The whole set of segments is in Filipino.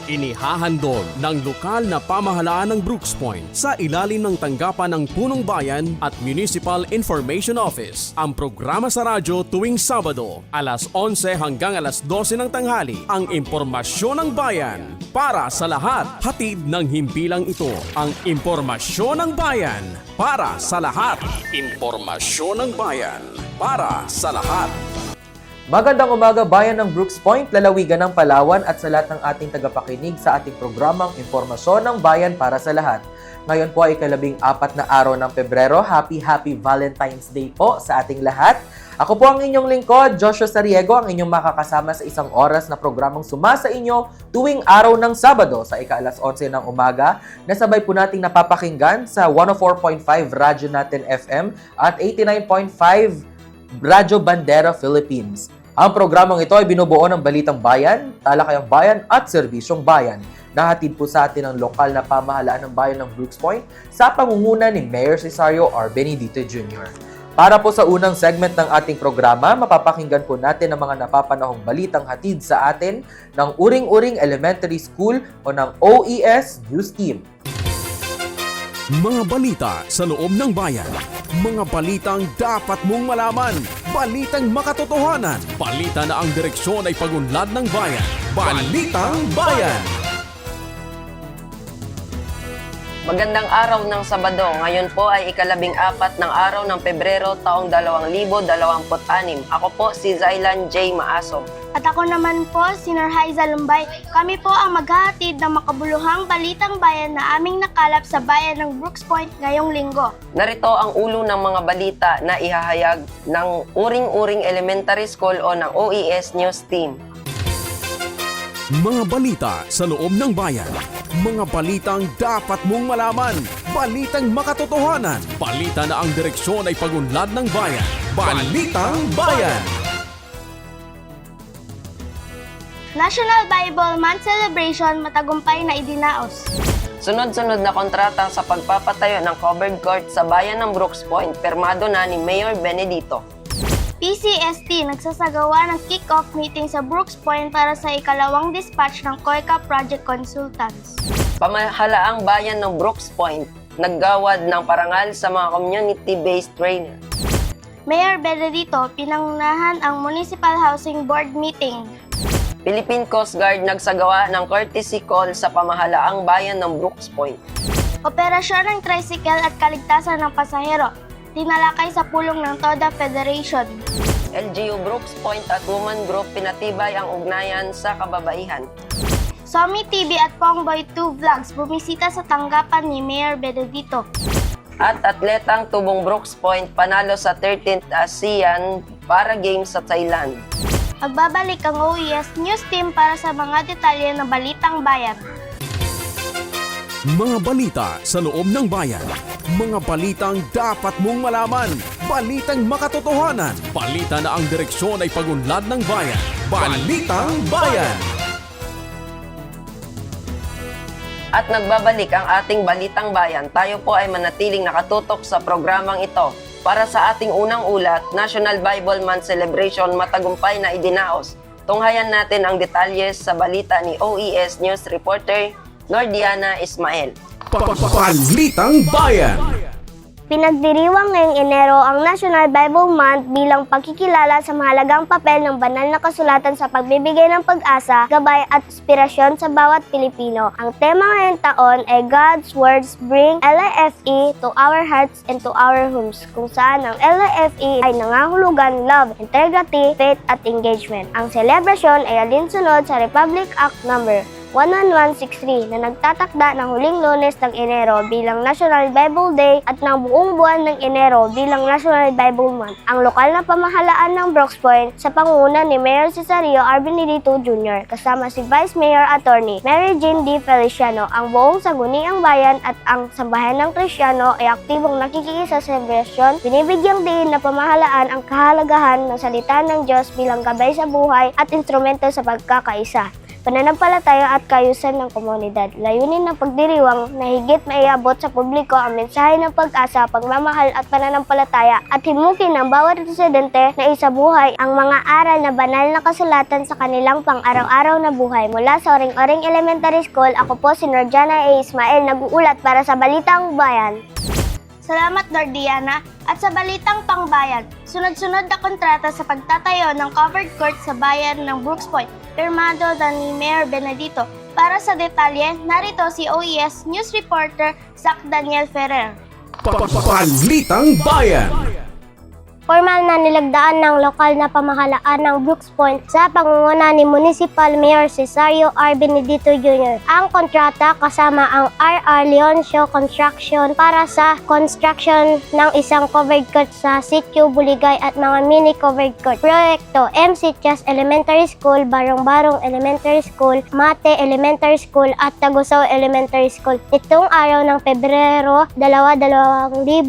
Inihahandog ng lokal na pamahalaan ng Brooks Point sa ilalim ng tanggapan ng Punong Bayan at Municipal Information Office ang programa sa radyo tuwing Sabado, alas 11 hanggang alas 12 ng tanghali, ang impormasyon ng bayan para sa lahat. Hatid ng himpilang ito, ang impormasyon ng bayan para sa lahat. Impormasyon ng bayan para sa lahat. Magandang umaga bayan ng Brooks Point, lalawigan ng Palawan at sa lahat ng ating tagapakinig sa ating programang Impormasyon ng Bayan para sa lahat. Ngayon po ay ika-14 na araw ng Pebrero. Happy Valentine's Day po sa ating lahat. Ako po ang inyong lingkod, Joshua Sariego, ang inyong makakasama sa isang oras na programang sumasa inyo tuwing araw ng Sabado sa ika-alas 11 ng umaga, na sabay po nating napapakinggan sa 104.5 Radyo Natin FM at 89.5 Radyo Bandera Philippines. Ang programang ito ay binubuo ng Balitang Bayan, Talakayang Bayan at Serbisyong Bayan. Nahatid po sa atin ang lokal na pamahalaan ng bayan ng Brooks Point sa pangunguna ni Mayor Cesario R. Benedito Jr. Para po sa unang segment ng ating programa, mapapakinggan po natin ang mga napapanahong balitang hatid sa atin ng Uring-Uring Elementary School o ng OES News Team. Mga balita sa loob ng bayan. Mga balitang dapat mong malaman. Balitang makatotohanan. Balita na ang direksyon ay pag-unlad ng bayan. Balitang Bayan. Magandang araw ng Sabado. Ngayon po ay ika-14 ng araw ng Pebrero taong 2026. Ako po si Zailan J. Maasom. At ako naman po, si Narhaiza Lumbay. Kami po ang maghahatid ng makabuluhang balitang bayan na aming nakalap sa bayan ng Brooks Point ngayong linggo. Narito ang ulo ng mga balita na ihahayag ng Uring-Uring Elementary School o ng OES News Team. Mga balita sa loob ng bayan. Mga balitang dapat mong malaman. Balitang makatotohanan. Balita na ang direksyon ay pag-unlad ng bayan. Balitang Bayan. National Bible Month Celebration matagumpay na idinaos. Sunod-sunod na kontrata sa pagpapatayo ng covered court sa bayan ng Brooks Point, pirmado na ni Mayor Benedito. PCST nagsasagawa ng kick-off meeting sa Brooks Point para sa ikalawang dispatch ng COICA Project Consultants. Pamahalaang bayan ng Brooks Point, naggawad ng parangal sa mga community-based trainer. Mayor Benedito pinangunahan ang Municipal Housing Board meeting. Philippine Coast Guard nagsagawa ng courtesy call sa pamahalaang bayan ng Brooks Point. Operasyon ng tricycle at kaligtasan ng pasahero. Tinalakay sa pulong ng TODA Federation. LGU Brooks Point at Woman Group pinatibay ang ugnayan sa kababaihan. Somi TV at Pongboy 2 Vlogs bumisita sa tanggapan ni Mayor Benedito. At atletang tubong Brooks Point panalo sa 13th ASEAN Para Games sa Thailand. Magbabalik ang OES News Team para sa mga detalye ng Balitang Bayan. Mga balita sa loob ng bayan. Mga balitang dapat mong malaman. Balitang makatotohanan. Balita na ang direksyon ay pag-unlad ng bayan. Balitang Bayan. At nagbabalik ang ating Balitang Bayan. Tayo po ay manatiling nakatutok sa programang ito. Para sa ating unang ulat, National Bible Month Celebration matagumpay na idinaos. Tunghayan natin ang detalye sa balita ni OES News reporter Nordiana Ismael. Balitang Bayan. Pinagdiriwang ngayong Enero ang National Bible Month bilang pagkikilala sa mahalagang papel ng banal na kasulatan sa pagbibigay ng pag-asa, gabay at inspirasyon sa bawat Pilipino. Ang tema ngayong taon ay God's Words Bring LIFE to Our Hearts and to Our Homes, kung saan ang LIFE ay nangangahulugan love, integrity, faith at engagement. Ang selebrasyon ay alinsunod sa Republic Act No. 11163 na nagtatakda ng huling Lunes ng Enero bilang National Bible Day at ng buong buwan ng Enero bilang National Bible Month. Ang lokal na pamahalaan ng Brooks Point sa pangunguna ni Mayor Cesario R. Benedito Jr. kasama si Vice Mayor Attorney Mary Jean D. Feliciano, ang buong Sangguniang Bayan at ang Sambahan ng Kristiyano ay aktibong nakikisa sa selebrasyon. Binibigyang diin na pamahalaan ang kahalagahan ng salita ng Diyos bilang gabay sa buhay at instrumento sa pagkakaisa. pananampalataya at kaayusan ng komunidad. Layunin ng pagdiriwang na higit maiabot sa publiko ang mensahe ng pag-asa, pagmamahal at pananampalataya at himukin ng bawat residente na isabuhay ang mga aral na banal na kasulatan sa kanilang pang-araw-araw na buhay. Mula sa Oring-Oring Elementary School, ako po si Norjana A. Ismael, nag-uulat para sa Balitang Bayan. Salamat, Nordiana. At sa Balitang Pangbayan, sunod-sunod na kontrata sa pagtatayo ng covered court sa bayan ng Brooks Point, pirmado ni Mayor Benedito. Para sa detalye, narito si OES News Reporter Zach Daniel Ferrer. Balitang Bayan. Formal na nilagdaan ng lokal na pamahalaan ng Brooks Point sa pangunguna ni Municipal Mayor Cesario R. Benedito Jr. ang kontrata kasama ang R.R. Leoncio Construction para sa construction ng isang covered court sa Sitio Buligay at mga mini covered court. Proyekto MC Chas Elementary School, Barong-Barong Elementary School, Mate Elementary School at Tagusaw Elementary School. Itong araw ng Pebrero 2026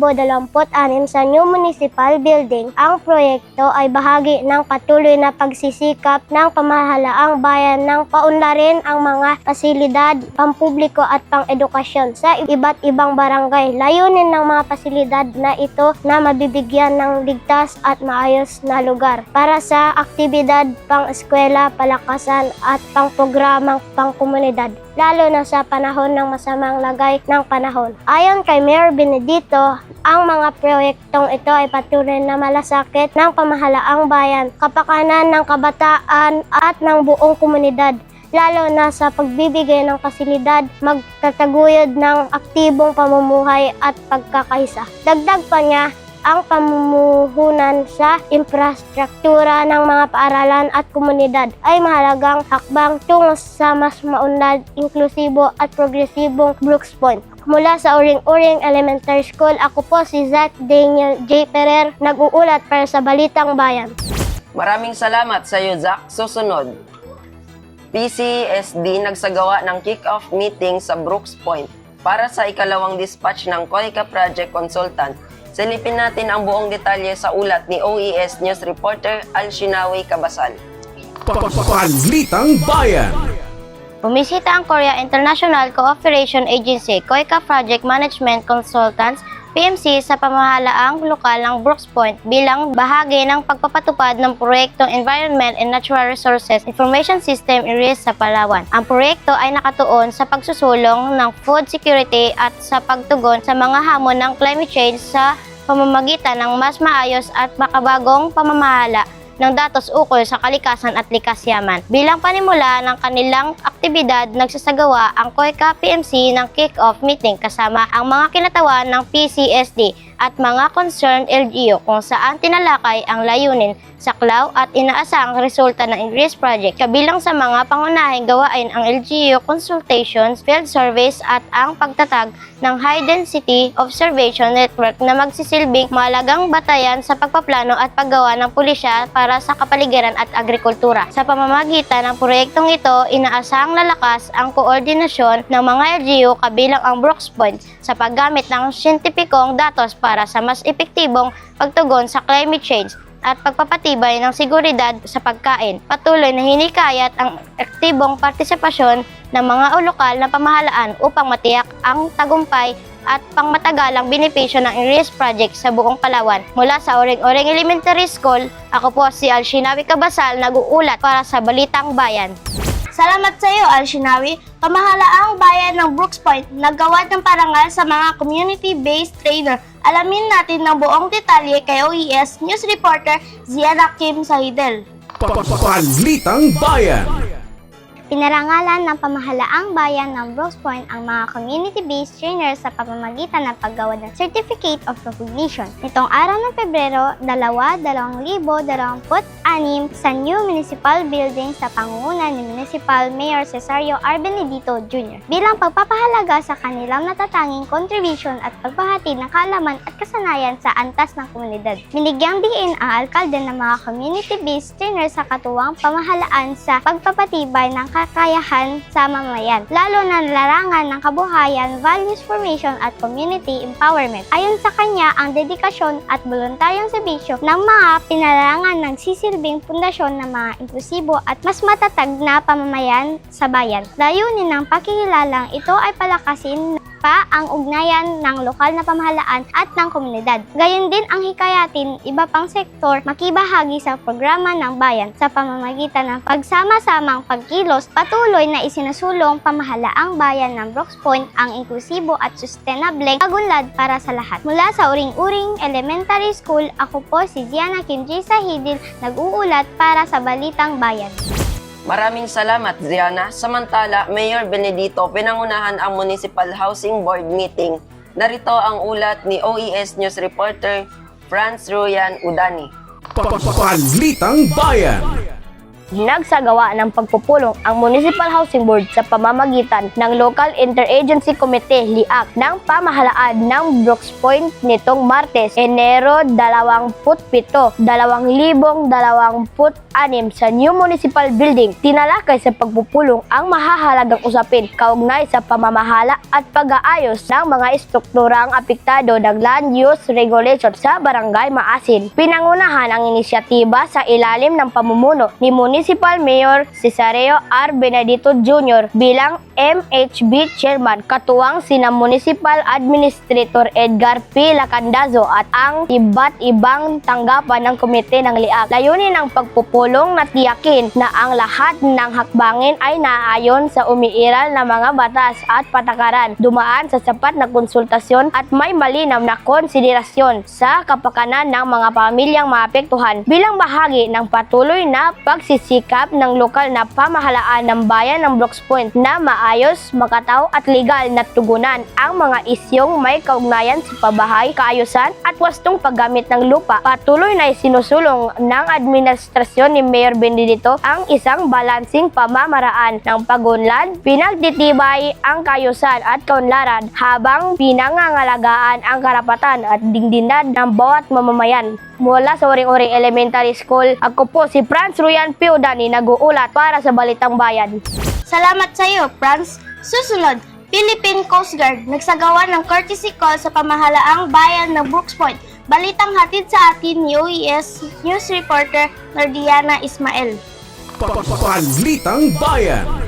sa New Municipal Building. Ang proyekto ay bahagi ng patuloy na pagsisikap ng pamahalaang bayan ng paunlarin ang mga pasilidad, pampubliko at pang-edukasyon sa iba't ibang barangay. Layunin ng mga pasilidad na ito na mabibigyan ng ligtas at maayos na lugar para sa aktibidad pang-eskwela, palakasan at pang-programang pang-komunidad, lalo na sa panahon ng masamang lagay ng panahon. Ayon kay Mayor Benedito, ang mga proyektong ito ay patuloy na malasakit ng pamahalaang bayan, kapakanan ng kabataan at ng buong komunidad, lalo na sa pagbibigay ng pasilidad, magtataguyod ng aktibong pamumuhay at pagkakaisa. Dagdag pa niya, ang pamumuhunan sa infrastruktura ng mga paaralan at komunidad ay mahalagang hakbang tungo sa mas maunlad, inklusibo at progresibong Brooks Point. Mula sa Oring-Oring Elementary School, ako po si Zach Daniel J. Ferrer, nag-uulat para sa Balitang Bayan. Maraming salamat sa iyo, Zach. Susunod, PCSD nagsagawa ng kick-off meeting sa Brooks Point para sa ikalawang dispatch ng COICA Project Consultant. Silipin natin ang buong detalye sa ulat ni OES News Reporter Alshinawi Cabasal. Balitang Bayan. Bumisita ang Korea International Cooperation Agency, COICA Project Management Consultants, PMC sa pamahalaang lokal ng Brooks Point bilang bahagi ng pagpapatupad ng proyektong Environment and Natural Resources Information System IRIS sa Palawan. Ang proyekto ay nakatuon sa pagsusulong ng food security at sa pagtugon sa mga hamon ng climate change sa pamamagitan ng mas maayos at makabagong pamamahala ng datos ukol sa kalikasan at likas yaman. Bilang panimula ng kanilang aktibidad, nagsasagawa ang COICA PMC ng kick-off meeting kasama ang mga kinatawan ng PCSD at mga concerned LGU kung saan tinalakay ang layunin, saklaw at inaasahang resulta ng IRIS project. Kabilang sa mga pangunahing gawain ang LGU consultations, field surveys at ang pagtatag ng High Density Observation Network na magsisilbing mahalagang batayan sa pagpaplano at paggawa ng pulisya para sa kapaligiran at agrikultura. Sa pamamagitan ng proyektong ito, inaasahang lalakas ang koordinasyon ng mga LGU kabilang ang Brooks Point sa paggamit ng siyentipikong datos para sa mas epektibong pagtugon sa climate change at pagpapatibay ng seguridad sa pagkain. Patuloy na hinikayat ang aktibong partisipasyon ng mga lokal na pamahalaan upang matiyak ang tagumpay at pangmatagalang benepisyo ng IRIS project sa buong Palawan. Mula sa Oring-Oring Elementary School, ako po si Alshinawi Cabasal, nag-uulat para sa Balitang Bayan. Salamat sa iyo, Alshinawi. Pamahalaang bayan ng Brooks Point naggawad ng parangal sa mga community-based trainer. Alamin natin ng buong detalye kay OES News Reporter Ziana Kim Sahidel. Balitang Bayan. Pinarangalan ng pamahalaang bayan ng Brooks Point ang mga community-based trainers sa pamamagitan ng paggawa ng Certificate of Recognition. Nitong araw ng Pebrero 2026 sa New Municipal Building sa pangunguna ni Municipal Mayor Cesario R. Benedito Jr. bilang pagpapahalaga sa kanilang natatanging contribution at pagbahati ng kaalaman at kasanayan sa antas ng komunidad. Binigyang diin ang alkalde ng mga community-based trainers sa katuwang pamahalaan sa pagpapatibay ng kakayahan sa mamamayan, lalo na larangan ng kabuhayan, values formation at community empowerment. Ayon sa kanya, ang dedikasyon at voluntaryong serbisyo ng mga pinarangan ng sisilbing pundasyon ng mga inklusibo at mas matatag na pamamayan sa bayan. Layunin ng pakikilalang ito ay palakasin pa ang ugnayan ng lokal na pamahalaan at ng komunidad. Gayon din ang hikayatin iba pang sektor makibahagi sa programa ng bayan sa pamamagitan ng pagsama-samang pagkilos. Patuloy na isinusulong pamahalaang bayan ng Brooks Point ang inklusibo at sustainable pagunlad para sa lahat. Mula sa Uring-Uring Elementary School, ako po si Gianna Kim J. Sahidil, nag-uulat para sa Balitang Bayan. Maraming salamat, Ziana. Samantala, Mayor Benedito pinangunahan ang Municipal Housing Board meeting. Narito ang ulat ni OES News reporter Franz Ruyan Udani. Balitang Bayan. Nagsagawa ng pagpupulong ang Municipal Housing Board sa pamamagitan ng Local Interagency Committee LIAC ng pamahalaan ng Brooks Point nitong Martes, Enero 27, 2026 sa New Municipal Building. Tinalakay sa pagpupulong ang mahahalagang usapin kaugnay sa pamamahala at pag-aayos ng mga estrukturang apektado ng land use regulation sa Barangay Maasin. Pinangunahan ang inisyatiba sa ilalim ng pamumuno ni Municipal Mayor Cesareo R. Benedito Jr. bilang MHB Chairman, katuwang sina Municipal Administrator Edgar P. Lacandazo at ang iba't ibang tanggapan ng komite ng LIAC. Layunin ng pagpupulong na tiyakin na ang lahat ng hakbangin ay naaayon sa umiiral na mga batas at patakaran, dumaan sa sapat na konsultasyon at may malinaw na konsiderasyon sa kapakanan ng mga pamilyang maapektuhan bilang bahagi ng patuloy na pagsisikap ng lokal na pamahalaan ng bayan ng Brooks Point na maayos, makataw at legal na tugunan ang mga isyong may kaugnayan sa pabahay, kaayusan at wastong paggamit ng lupa. Patuloy na isinusulong ng administrasyon ni Mayor Benedito ang isang balansing pamamaraan ng pagunlad, pinagtitibay ang kaayusan at kaunlaran habang pinangangalagaan ang karapatan at dignidad ng bawat mamamayan. Mula sa Uring-Uring Elementary School, ako po si Franz Ruyan P. Udani, nag-uulat para sa Balitang Bayan. Salamat sa iyo, Franz. Susunod, Philippine Coast Guard nagsagawa ng courtesy call sa pamahalaang bayan ng Brooks Point. Balitang hatid sa atin ni OES News reporter Nordiana Ismael. Balitang Bayan.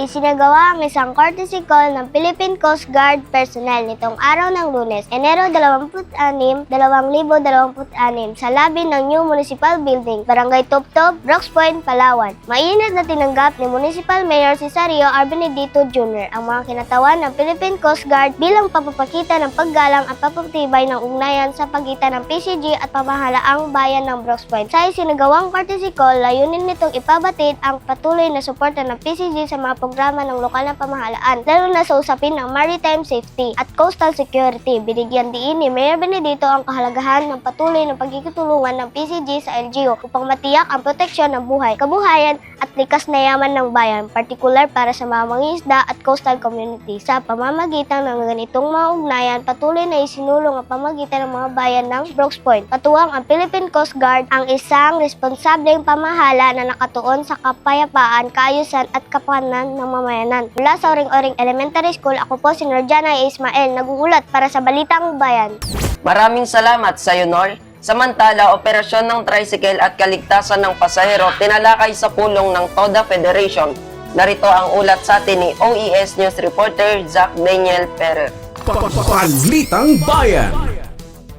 Isinagawa ang isang courtesy call ng Philippine Coast Guard personnel nitong araw ng Lunes, Enero 26, 2026 sa labi ng New Municipal Building, Barangay Tuptop, Brooks Point, Palawan. Mainit na tinanggap ni Municipal Mayor Cesareo R. Benedito Jr. ang mga kinatawan ng Philippine Coast Guard bilang papapakita ng paggalang at papatibay ng ugnayan sa pagitan ng PCG at pamahalaang bayan ng Brooks Point. Sa isinagawang courtesy call, layunin nitong ipabatid ang patuloy na suporta ng PCG sa mga programa ng lokal na pamahalaan, lalo na sa usapin ng maritime safety at coastal security. Binigyan diin ni Mayor Benedito ang kahalagahan ng patuloy na pagkikitulungan ng PCG sa LGU upang matiyak ang proteksyon ng buhay, kabuhayan at likas na yaman ng bayan, partikular para sa mga mangingisda at coastal community. Sa pamamagitan ng ganitong mga ugnayan, patuloy na isinulong ang pamagitan ng mga bayan ng Brooks Point. Patuwang ang Philippine Coast Guard ang isang responsableng pamahala na nakatuon sa kapayapaan, kaayusan at kapakanan ng mamayanan. Mula sa Uring-Uring Elementary School, ako po si Nordiana Ismael, nag-uulat para sa Balitang Bayan. Maraming salamat sa iyo, Nor. Samantala, operasyon ng tricycle at kaligtasan ng pasahero tinalakay sa pulong ng TODA Federation. Narito ang ulat sa atin ni OES News reporter Zach Daniel Ferrer. Balitang Bayan.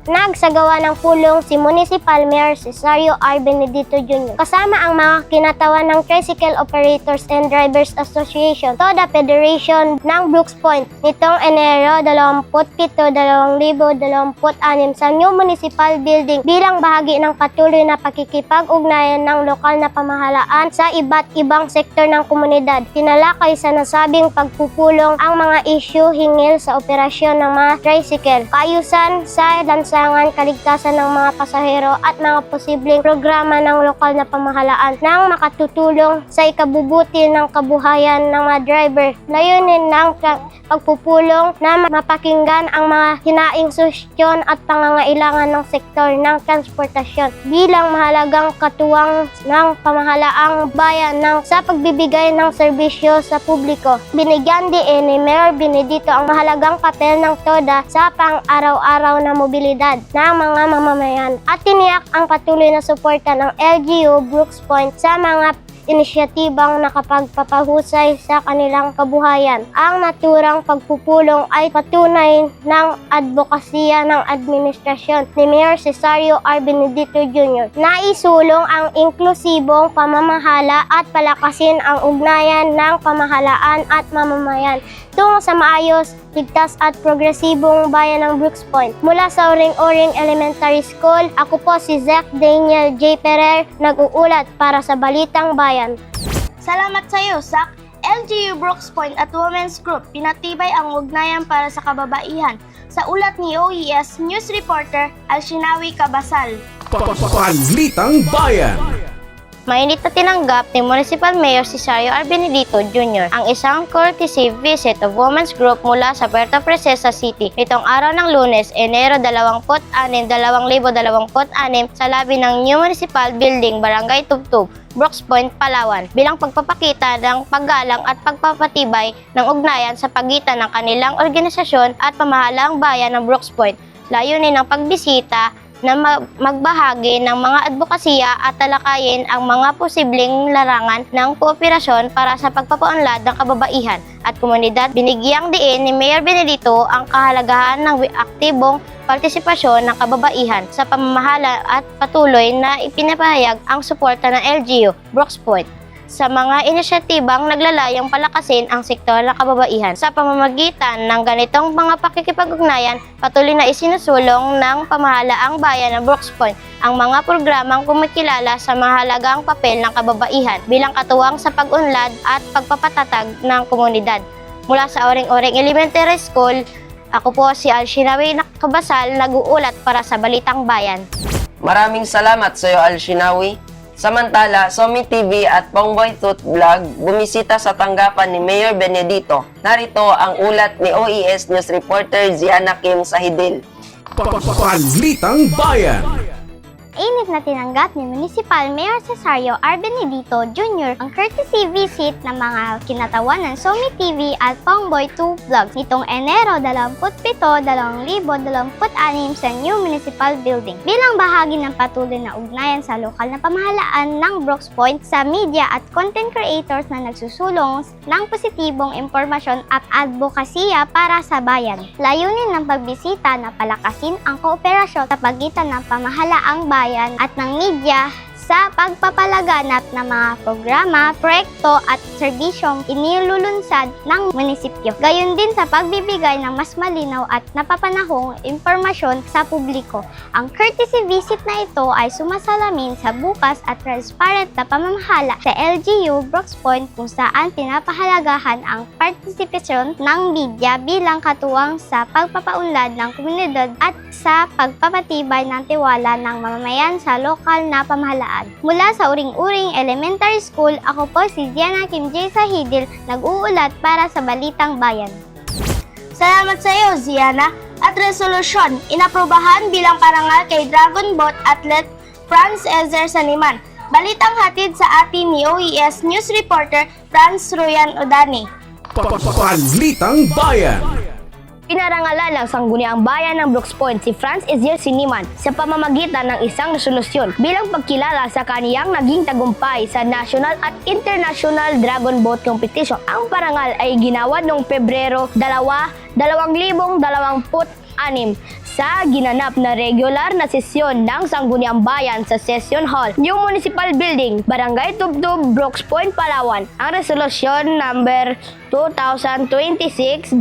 Nagsagawa ng pulong si Municipal Mayor Cesareo R. Benedito Jr. kasama ang mga kinatawan ng Tricycle Operators and Drivers Association, TODA Federation ng Brooks Point nitong Enero 27, 2026 sa New Municipal Building bilang bahagi ng patuloy na pakikipag-ugnayan ng lokal na pamahalaan sa iba't ibang sektor ng komunidad. Tinalakay sa nasabing pagpupulong ang mga issue hingil sa operasyon ng mga tricycle, kaayusan sa lansangan kalusugan, kaligtasan ng mga pasahero at mga posibleng programa ng lokal na pamahalaan nang makatutulong sa ikabubuti ng kabuhayan ng mga driver. Layunin ng pagpupulong na mapakinggan ang mga hinaing susyon at pangangailangan ng sektor ng transportasyon bilang mahalagang katuwang ng pamahalaang bayan sa pagbibigay ng serbisyo sa publiko. Binigyan din ni Mayor Benedito ang mahalagang papel ng TODA sa pang-araw-araw na mobilidad ng mga mamamayan at tiniyak ang patuloy na suporta ng LGU Brooks Point sa mga inisyatibang nakapagpapahusay sa kanilang kabuhayan. Ang naturang pagpupulong ay patunay ng advokasya ng administrasyon ni Mayor Cesario R. Benedito Jr. Naisulong ang inklusibong pamamahala at palakasin ang ugnayan ng pamahalaan at mamamayan tungo sa maayos, ligtas at progresibong bayan ng Brooks Point. Mula sa Uring-Uring Elementary School, ako po si Zach Daniel J. Ferrer, nag-uulat para sa Balitang Bayan. Salamat sa iyo, Zach. LGU Brooks Point at Women's Group pinatibay ang ugnayan para sa kababaihan. Sa ulat ni OES News Reporter Alshinawi Cabasal. Balitang Bayan. Mainit na tinanggap ni Municipal Mayor Cesario R. Benedito Jr. ang isang courtesy visit of Women's Group mula sa Puerto Princesa City nitong araw ng Lunes, Enero 26, 2026 sa labi ng New Municipal Building, Barangay Tubtub, Brooks Point, Palawan bilang pagpapakita ng paggalang at pagpapatibay ng ugnayan sa pagitan ng kanilang organisasyon at pamahalaang bayan ng Brooks Point. Layunin ng pagbisita na magbahagi ng mga advokasya at talakayin ang mga posibleng larangan ng kooperasyon para sa pagpapaunlad ng kababaihan at komunidad. Binigyang diin ni Mayor Benedito ang kahalagahan ng aktibong partisipasyon ng kababaihan sa pamamahala at patuloy na ipinapahayag ang suporta ng LGU Brooks Point sa mga inisyatibang naglalayong palakasin ang sektor ng kababaihan. Sa pamamagitan ng ganitong mga pakikipag-ugnayan, patuloy na isinusulong ng pamahalaang bayan ng Brooks Point ang mga programang kumikilala sa mahalagang papel ng kababaihan bilang katuwang sa pag-unlad at pagpapatatag ng komunidad. Mula sa Uring-Uring Elementary School, ako po si Alshinawi Cabasal, nag-uulat para sa Balitang Bayan. Maraming salamat sa iyo, Alshinawi. Samantala, Somi TV at Pongboy Tooth Vlog bumisita sa tanggapan ni Mayor Benedito. Narito ang ulat ni OES News Reporter Ziana Kim Sahidil. Balitang Bayan. Init na tinanggap ni Municipal Mayor Cesario R. Benedito Jr. ang courtesy visit ng mga kinatawan ng Somi TV at Pongboy 2 Vlogs nitong Enero 27, 2026 sa New Municipal Building bilang bahagi ng patuloy na ugnayan sa lokal na pamahalaan ng Brooks Point sa media at content creators na nagsusulong ng positibong impormasyon at advokasya para sa bayan. Layunin ng pagbisita na palakasin ang kooperasyon sa pagitan ng pamahalaang bayan at ng media sa pagpapalaganap ng mga programa, proyekto at serbisyong inilulunsad ng munisipyo. Gayon din sa pagbibigay ng mas malinaw at napapanahong impormasyon sa publiko. Ang courtesy visit na ito ay sumasalamin sa bukas at transparent na pamamahala sa LGU Brooks Point kung saan pinapahalagahan ang partisipasyon ng media bilang katuwang sa pagpapaunlad ng komunidad at sa pagpapatibay ng tiwala ng mamamayan sa lokal na pamahalaan. Mula sa Uring-Uring Elementary School, ako po si Ziana Kim J. Sahidil, nag-uulat para sa Balitang Bayan. Salamat sa iyo, Ziana. At resolusyon, inaprobahan bilang parangal kay Dragon Boat athlete Franz Ezer Saniman. Balitang hatid sa atin ni OES News Reporter Franz Royan Odani. Balitang Bayan. Pinarangalan ng Sangguniang Bayan ng Brooks Point si Franz Ezer Saniman sa pamamagitan ng isang resolusyon bilang pagkilala sa kaniyang naging tagumpay sa national at international Dragon Boat Competition. Ang parangal ay ginawa noong Pebrero 2, 2026 sa ginanap na regular na sesyon ng Sangguniang Bayan sa Session Hall, New Municipal Building, Barangay Tubtub, Brooks Point, Palawan. Ang resolusyon number 2026-1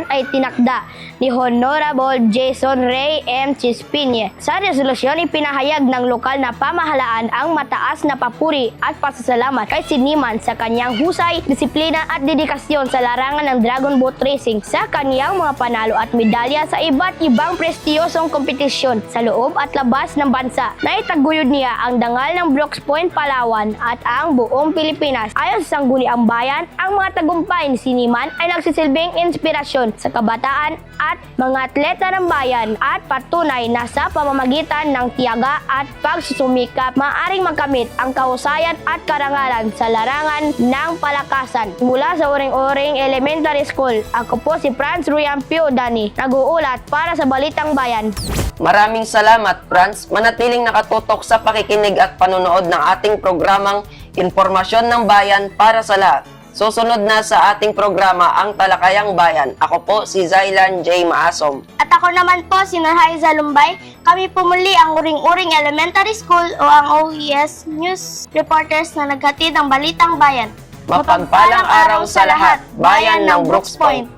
ay tinakda ni Honorable Jason Ray M. Chispinye. Sa resolusyon, ipinahayag ng lokal na pamahalaan ang mataas na papuri at pasasalamat kay Saniman sa kanyang husay, disiplina at dedikasyon sa larangan ng Dragon Boat Racing sa kaniyang mga panalo at medalya sa iba't ibang prestiyosong kompetisyon sa loob at labas ng bansa. Naitaguyod niya ang dangal ng Brooks Point, Palawan at ang buong Pilipinas. Ayon sa Sangguniang Bayan, ang mga tagumpay ni Siniman ay nagsisilbing inspirasyon sa kabataan at mga atleta ng bayan at patunay na sa pamamagitan ng tiyaga at pagsusumikap maaaring magkamit ang kahusayan at karangalan sa larangan ng palakasan. Mula sa Uring-Uring Elementary School, ako po si Franz Ruyan Piodani, nag-uulat para sa Balitang Bayan. Maraming salamat, Franz. Manatiling nakatutok sa pakikinig at panonood ng ating programang Impormasyon ng Bayan para sa lahat. Susunod na sa ating programa ang Talakayang Bayan. Ako po si Zailan J. Maasom. At ako naman po si Narhaiza Lumbay. Kami po muli ang Uring-Uring Elementary School o ang OES News Reporters na naghatid ng Balitang Bayan. Mapagpalang araw sa lahat, bayan ng Brooks Point.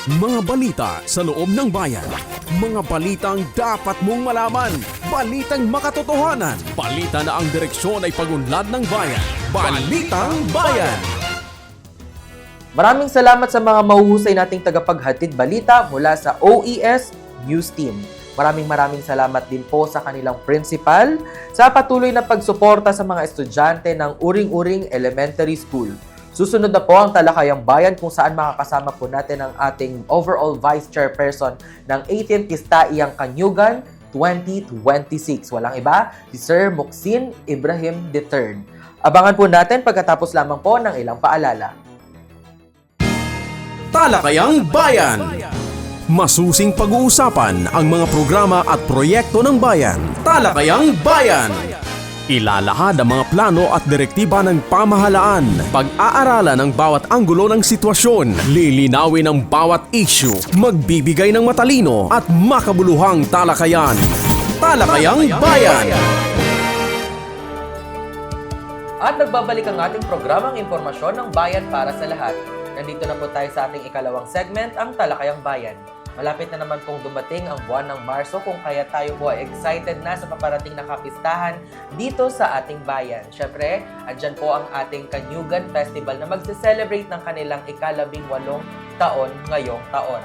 Mga balita sa loob ng bayan. Mga balitang dapat mong malaman. Balitang makatotohanan. Balita na ang direksyon ay pagunlad ng bayan. Balitang Bayan. Maraming salamat sa mga mahuhusay nating tagapaghatid balita mula sa OES News Team. Maraming salamat din po sa kanilang principal sa patuloy na pagsuporta sa mga estudyante ng Uring-Uring Elementary School. Susunod na po ang Talakayang Bayan kung saan makakasama po natin ang ating overall Vice Chairperson ng 18th Pistaiyang Kanyugan 2026. Walang iba, si Sir Muxin Ibrahim III. Abangan po natin pagkatapos lamang po ng ilang paalala. Talakayang Bayan. Masusing pag-uusapan ang mga programa at proyekto ng bayan. Talakayang Bayan. Ilalahad ang mga plano at direktiba ng pamahalaan. Pag-aaralan ang bawat anggulo ng sitwasyon. Lilinawin ang bawat issue. Magbibigay ng matalino at makabuluhang talakayan. Talakayang Bayan. At nagbabalik ang ating programang Impormasyon ng Bayan para sa lahat. Nandito na po tayo sa ating ikalawang segment, ang Talakayang Bayan. Malapit na naman pong dumating ang buwan ng Marso kung kaya tayo po ay excited na sa paparating na kapistahan dito sa ating bayan. Syempre, andyan po ang ating Kanyugan Festival na magse-celebrate ng kanilang ika-18 taon ngayong taon.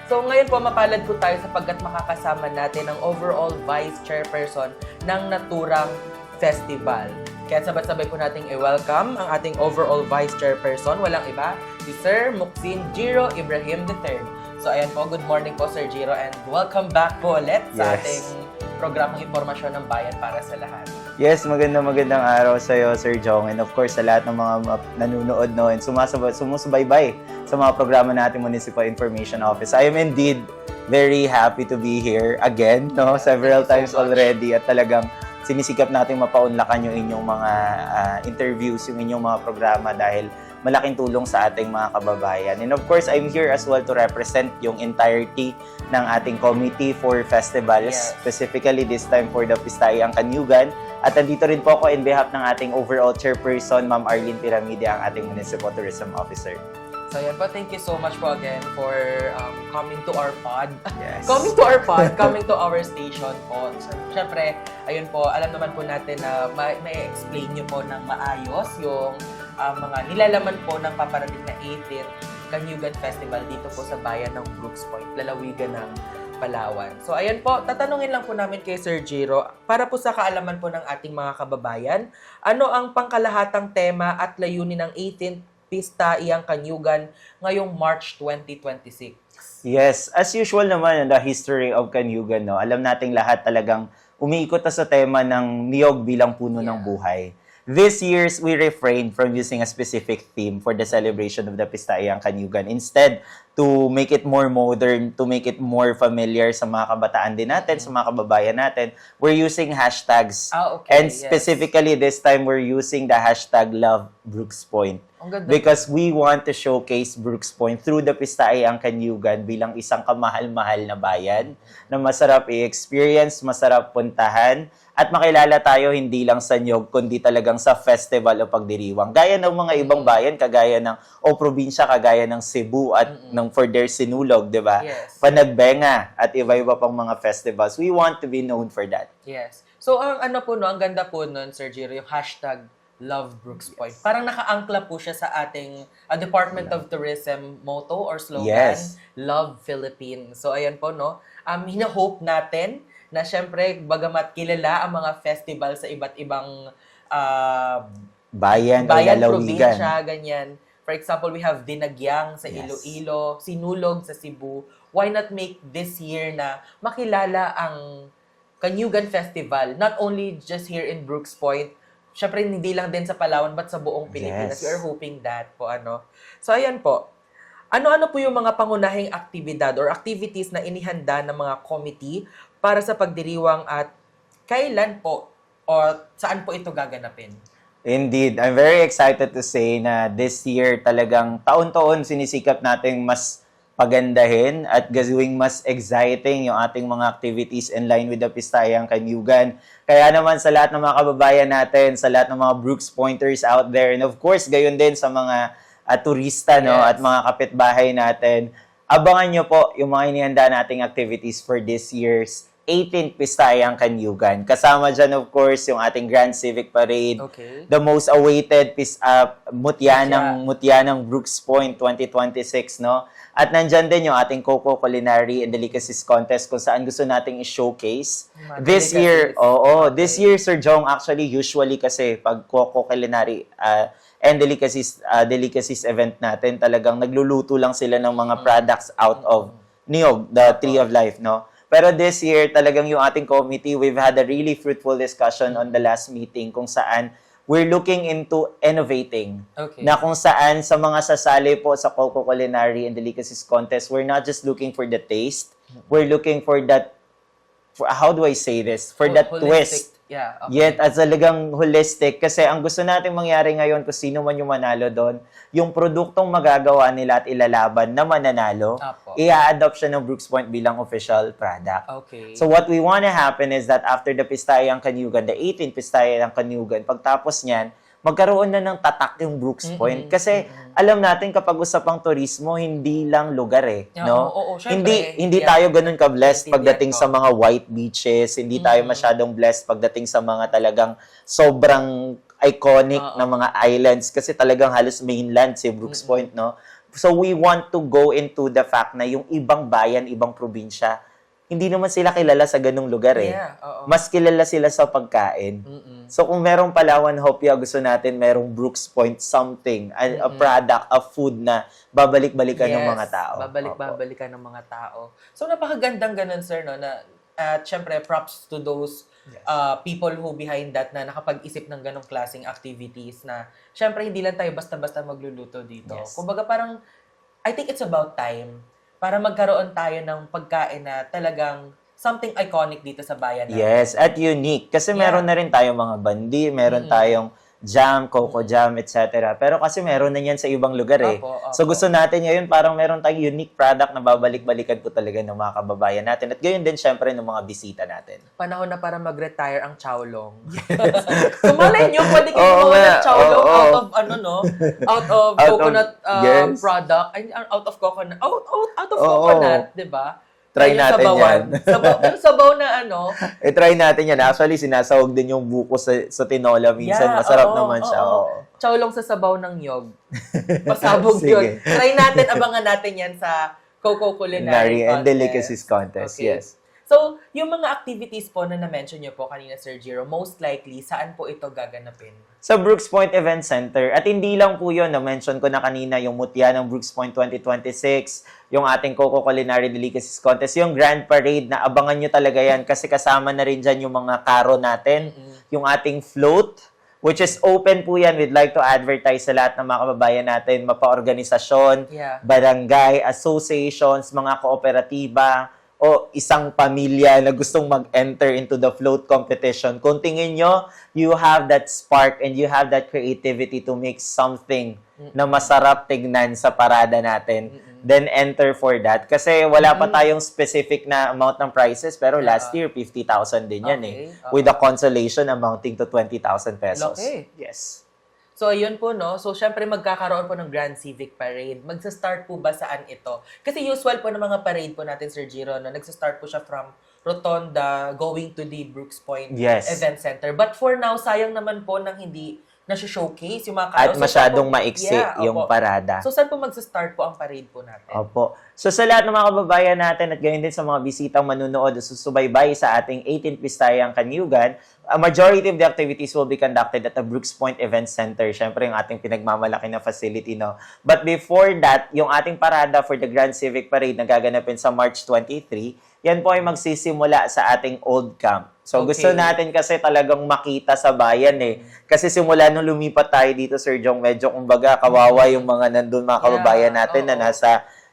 So ngayon po mapalad po tayo sapagkat makakasama natin ang overall Vice Chairperson ng naturang festival. Kaya sabay-sabay po nating i-welcome ang ating overall Vice Chairperson, walang iba, si Sir Muxin Jiro Ibrahim III. So ayan po, good morning po Sir Jiro and welcome back po ulit sa ating programang Impormasyon ng Bayan para sa lahat. Yes, magandang araw sa iyo, Sir Jong, and of course sa lahat ng mga nanonood and sumusubaybay sa mga programa natin Municipal Information Office. I am indeed very happy to be here again, several times already, at talagang sinisikap natin mapaunlakan yung inyong mga interviews, yung inyong mga programa dahil malaking tulong sa ating mga kababayan. And of course, I'm here as well to represent yung entirety ng ating committee for festivals, specifically this time for the Pistaiyang Kanyugan. At nandito rin po ako in behalf ng ating overall chairperson, Ma'am Arlene Piramide, ang ating Municipal Tourism Officer. So yan po, thank you so much po again for coming to our pod. Yes. Coming to our pod, coming to our station po. So, syempre, ayun po, alam naman po natin na may explain nyo po ng maayos yung mga nilalaman po ng paparating na 18th Kanyugan Festival dito po sa bayan ng Brooks Point, lalawigan ng Palawan. So ayan po, tatanungin lang po namin kay Sir Jiro, para po sa kaalaman po ng ating mga kababayan, ano ang pangkalahatang tema at layunin ng 18th Pistaiyang Kanyugan ngayong March 2026? Yes, as usual naman in the history of Kanyugan, alam nating lahat talagang umiikot sa tema ng niyog bilang puno ng buhay. This year, we refrained from using a specific theme for the celebration of the Pistaiyang Kanyugan. Instead, to make it more modern, to make it more familiar sa mga kabataan din natin, sa mga kababayan natin, we're using hashtags. And specifically, this time, we're using the hashtag Love Brooks Point. Because we want to showcase Brooks Point through the Pistaiyang Kanyugan bilang isang kamahal-mahal na bayan na masarap i-experience, masarap puntahan, at makilala tayo hindi lang sa niyog, kundi talagang sa festival o pagdiriwang. Gaya ng mga ibang bayan, kagaya ng probinsya, kagaya ng Cebu at ng for their Sinulog, di ba? Yes. Panagbenga at iba-iba pang mga festivals. We want to be known for that. Yes. So, ang ano po, ang ganda po nun, Sir Jiro, yung hashtag Love Brooks Point. Parang nakaangkla po siya sa ating Department of Tourism motto or slogan, Yes. Love Philippines. So ayan po, no? Hina-hope natin na syempre, bagamat kilala ang mga festival sa iba't ibang Bayan o bayan, lalawigan. probinsya, ganyan. For example, we have Dinagyang sa Yes. Iloilo, Sinulog sa Cebu. Why not make this year na makilala ang Kanyugan Festival, not only just here in Brooks Point, syempre hindi lang din sa Palawan but sa buong Pilipinas. Yes. We are hoping that po ano. So ayan po. Ano-ano po yung mga pangunahing aktibidad or activities na inihanda ng mga committee para sa pagdiriwang at kailan po o saan po ito gaganapin? Indeed. I'm very excited to say na this year talagang taon-taon sinisikap nating mas pagandahin at gawing mas exciting yung ating mga activities in line with the Pistayang Kanyugan. Kaya naman sa lahat ng mga kababayan natin, sa lahat ng mga Brooks Pointers out there, and of course, gayon din sa mga turista no, Yes. at mga kapitbahay natin, abangan nyo po yung mga inihanda nating activities for this year's 18th Pistayang Kanyugan. Kasama dyan, of course, yung ating Grand Civic Parade, Okay. the most awaited Mutyanang Brooks Point 2026, no? At nandyan din yung ating Coco Culinary and Delicacies Contest kung saan gusto nating i-showcase. Mga This year, delicacies. this year, Sir Jong, actually, usually kasi pag Coco Culinary and Delicacies event natin, talagang nagluluto lang sila ng mga products out of niyog, the Tree of Life, no? Pero this year, talagang yung ating committee, we've had a really fruitful discussion on the last meeting kung saan we're looking into innovating. Okay. Na kung saan sa mga sasali po sa Coco Culinary and Delicacies Contest, we're not just looking for the taste, we're looking for that, how do I say this? For that Holistic. twist. Yeah, okay. Yet, as talagang holistic, kasi ang gusto natin mangyari ngayon kung sino man yung manalo doon, yung produktong magagawa nila at ilalaban na mananalo, Apo. i-adopt siya ng Brooks Point bilang official product. Okay. So what we want to happen is that after the Pistayang Kanyugan, the 18th Pistayang Kanyugan, pagtapos niyan, magkaroon na ng tatak yung Brooks Point. Kasi alam natin kapag usapang turismo, hindi lang lugar no? Oo, syempre. Hindi Yeah. tayo ganun ka-blessed Intindihan pagdating ko. sa mga white beaches, hindi tayo masyadong blessed pagdating sa mga talagang sobrang iconic na mga islands kasi talagang halos mainland si Brooks Point, no? So we want to go into the fact na yung ibang bayan, ibang probinsya, hindi naman sila kilala sa ganung lugar Yeah, oo. Mas kilala sila sa pagkain. So kung merong Palawan Hopia, gusto natin merong Brooks Point something, a product, a food na babalik-balikan ng mga tao. Opo. Babalik-babalikan ng mga tao. So, napakagandang ganun, sir, no? Na, at syempre, props to those people who behind that na nakapag-isip ng ganong klaseng activities na, syempre, hindi lang tayo basta-basta magluluto dito. Yes. Kumbaga, parang, I think it's about time para magkaroon tayo ng pagkain na talagang something iconic dito sa bayan natin. Yes, at unique. Kasi meron na rin tayong mga bandi, meron tayong jam, coco jam, etc. Pero kasi meron na yan sa ibang lugar Opo. So gusto natin ngayon parang meron tayong unique product na babalik-balikan po talaga ng mga kababayan natin. At gayon din syempre ng mga bisita natin. Panahon na para mag-retire ang Chowlong. So, malay nyo, pwede kayo Oo gumawa nga, ng Chowlong oo. out of, out of Out of- coconut yes. product. Ay, out of coconut. Out of Oo. coconut, di ba? Try Yung natin sabawan. yan. Yung sabaw na I-try natin yan. Actually, sinasawag din yung buko sa tinola minsan. Yeah, Masarap oo, naman siya. oo. Oo. Chowlong sa sabaw ng nyog. Pasabog Sige. yun. Try natin, abangan natin yan sa Coco Culinary And Delicacies Contest. Okay. Yes. So, yung mga activities po na na-mention nyo po kanina, Sir Jiro, most likely, saan po ito gaganapin? Sa Brooks Point Event Center. At hindi lang po yun, na-mention ko na kanina yung mutya ng Brooks Point 2026, yung ating Coco Culinary Delicacies Contest, yung Grand Parade na abangan nyo talaga yan kasi kasama na rin dyan yung mga karo natin, yung ating float, which is open po yan. We'd like to advertise sa lahat ng mga kababayan natin, mapa-organisasyon, Yeah. barangay, associations, mga kooperatiba, o isang pamilya na gustong mag-enter into the float competition. Kung tingin nyo, you have that spark and you have that creativity to make something na masarap tignan sa parada natin, then enter for that. Kasi wala pa tayong specific na amount ng prizes, pero last year, 50,000 din yan Okay. with a consolation amounting to 20,000 pesos. Laki. Yes. So, ayun po, no? So, syempre, magkakaroon po ng Grand Civic Parade. Magsa-start po ba saan ito? Kasi usual po ng mga parade po natin, Sir Jiro, no? Nagsa-start po siya from Rotonda going to the Brooks Point Yes. Event Center. But for now, sayang naman po nang hindi showcase yung mga At karo. So, masyadong saan po- maiksi yung opo. parada. So, saan po magsa-start po ang parade po natin? Opo. So sa lahat ng mga kababayan natin at gayon din sa mga bisitang manunood o susubaybay sa ating 18th Pistayang Kanyugan, a majority of the activities will be conducted at the Brooks Point Event Center. Siyempre, yung ating pinagmamalaki na facility, no? But before that, yung ating parada for the Grand Civic Parade na gaganapin sa March 23, yan po ay magsisimula sa ating old camp. So Okay. gusto natin kasi talagang makita sa bayan eh. Kasi simula nung lumipat tayo dito, Sir Jong, medyo kumbaga kawawa yung mga nandun mga kababayan natin na oo.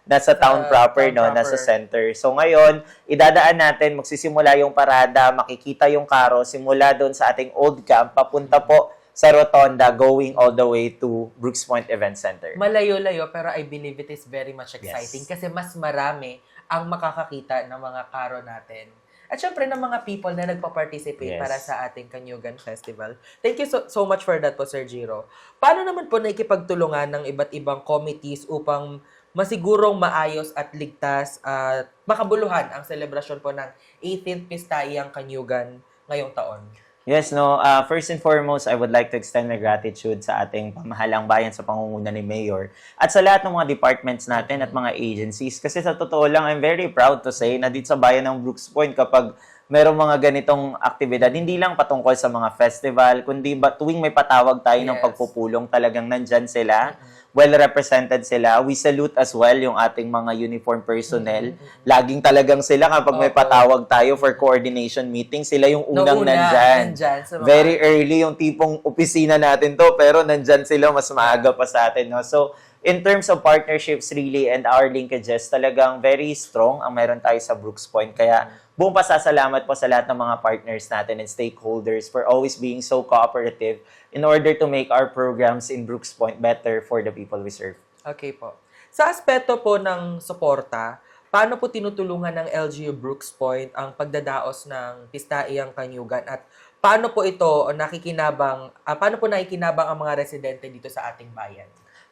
nasa town proper, town no? proper. Nasa center. So ngayon, idadaan natin, magsisimula yung parada, makikita yung karo, simula doon sa ating old camp, papunta po sa Rotonda, going all the way to Brooks Point Event Center. Malayo-layo, pero I believe it is very much exciting Yes. kasi mas marami ang makakakita ng mga karo natin. At syempre ng mga people na nagpa-participate Yes. para sa ating Kanyugan Festival. Thank you so much for that po, Sir Giro. Paano naman po nakikipagtulungan ng iba't ibang committees upang masigurong maayos at ligtas at makabuluhan ang selebrasyon po ng 18th Pistayang Kanyugan ngayong taon? Yes, no. First and foremost, I would like to extend my gratitude sa ating pamahalang bayan sa pangunguna ni Mayor at sa lahat ng mga departments natin at mga agencies. Kasi sa totoo lang, I'm very proud to say na dito sa bayan ng Brooks Point, kapag merong mga ganitong aktibidad, hindi lang patungkol sa mga festival, kundi tuwing may patawag tayo ng Yes. pagpupulong, talagang nandyan sila. Well represented sila. We salute as well yung ating mga uniform personnel. Laging talagang sila kapag may Opo. patawag tayo for coordination meeting, sila yung unang nandyan. sa mga- Very early yung tipong opisina natin to, pero nandyan sila mas maaga pa sa atin. No? So, in terms of partnerships really and our linkages, talagang very strong ang meron tayo sa Brooks Point. Kaya buong pasasalamat po sa lahat ng mga partners natin and stakeholders for always being so cooperative in order to make our programs in Brooks Point better for the people we serve. Okay po. Sa aspeto po ng suporta, paano po tinutulungan ng LGU Brooks Point ang pagdadaos ng Pistayang Kanyugan at paano po ito paano po nakikinabang ang mga residente dito sa ating bayan?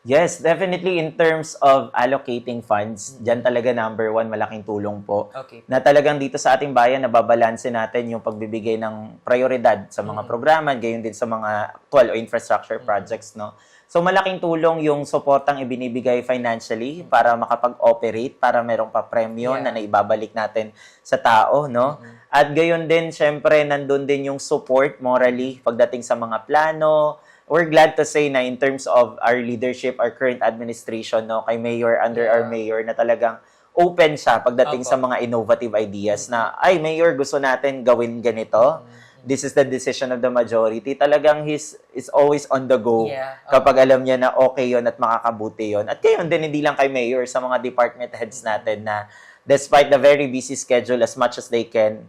Yes, definitely in terms of allocating funds, dyan talaga number one, malaking tulong po. Okay. Na talagang dito sa ating bayan, nababalanse natin yung pagbibigay ng prioridad sa mga programa, gayon din sa mga actual o infrastructure projects, no? So malaking tulong yung suportang ibinibigay financially para makapag-operate, para merong pa-premyo na naibabalik natin sa tao, no? At gayon din, syempre, nandun din yung support morally pagdating sa mga plano. We're glad to say na in terms of our leadership, our current administration, no, kay Mayor, under our Mayor, na talagang open siya pagdating Opo. sa mga innovative ideas na, ay, Mayor, gusto natin gawin ganito. This is the decision of the majority. Talagang is always on the go Yeah. kapag alam niya na okay yon at makakabuti yon. At gayon din, hindi lang kay Mayor, sa mga department heads natin na despite the very busy schedule, as much as they can,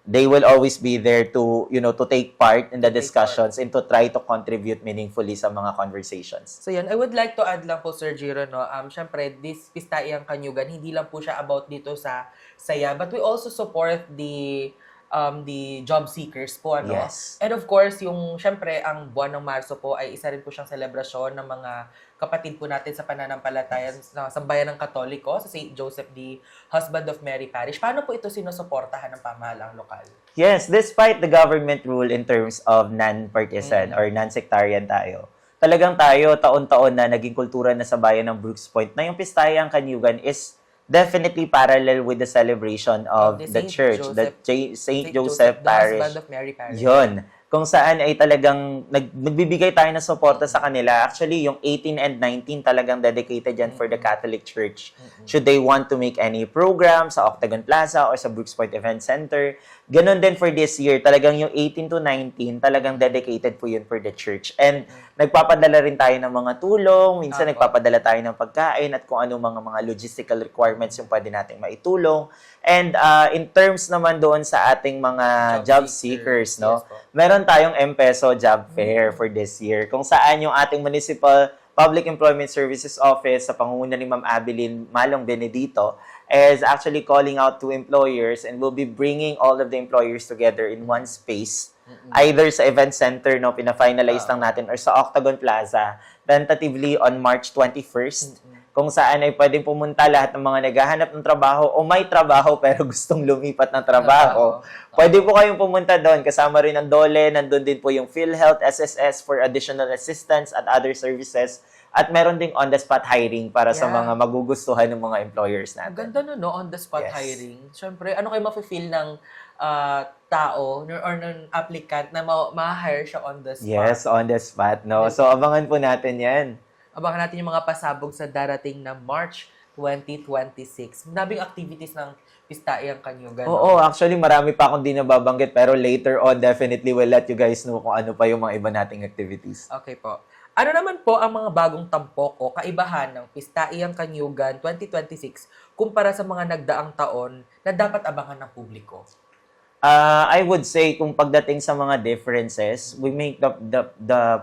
they will always be there to, to take part in the discussions and to try to contribute meaningfully sa mga conversations. So yan, I would like to add lang po, Sir Giro, no? Syempre, this Pistayang Kanyugan, hindi lang po siya about dito sa saya, but we also support the job seekers po, ano? Yes. And of course, syempre, ang buwan ng Marso po ay isa rin po siyang selebrasyon ng mga kapatid po natin sa pananampalataya sa sambayan ng Katoliko, sa St. Joseph, the Husband of Mary Parish. Paano po ito sinusuportahan ng pamahalaang lokal? Yes, despite the government rule in terms of non-partisan or non-sectarian tayo, talagang tayo taon-taon na naging kultura na sa bayan ng Brooks Point na yung Pistayang Kanyugan is definitely parallel with the celebration of the Saint church, Joseph- the St. Joseph the Parish. Husband of Mary Parish. Yun. Kung saan ay talagang nagbibigay tayo ng suporta sa kanila. Actually, yung 18 and 19 talagang dedicated yan for the Catholic Church. Should they want to make any program sa Octagon Plaza or sa Brooks Point Event Center. Ganon din for this year. Talagang yung 18 to 19, talagang dedicated po yun for the church. And nagpapadala rin tayo ng mga tulong. Minsan nagpapadala tayo ng pagkain at kung ano mga logistical requirements yung pwede nating maitulong. And in terms naman doon sa ating mga job seekers, no? Yes po. Meron tayong M-Peso job fair for this year kung saan yung ating Municipal Public Employment Services Office sa pangunguna ni Ma'am Abilin Malong Benedito is actually calling out to employers and will be bringing all of the employers together in one space. Either sa event center, no, pina-finalize lang natin, or sa Octagon Plaza, tentatively on March 21st. kung saan ay pwedeng pumunta lahat ng mga naghahanap ng trabaho o may trabaho pero gustong lumipat ng trabaho. Pwede po kayong pumunta doon. Kasama rin ang DOLE, nandun din po yung PhilHealth, SSS for additional assistance at other services. At meron ding on-the-spot hiring para sa mga magugustuhan ng mga employers Ang natin. ganda no, no? On-the-spot Yes. hiring. Siyempre, ano kayo mafe-feel ng tao or ng applicant na ma-hire siya on the spot? Yes, on the spot, no? So, abangan po natin yan. Abangan natin yung mga pasabog sa darating na March 2026. Nabing activities ng Pistayang Kanyugan. Oo, actually, marami pa akong di nababanggit, pero later on, definitely will let you guys know kung ano pa yung mga iba nating activities. Okay po. Ano naman po ang mga bagong tampok o kaibahan ng Pistayang Kanyugan 2026 kumpara sa mga nagdaang taon na dapat abangan ng publiko? I would say kung pagdating sa mga differences, we make the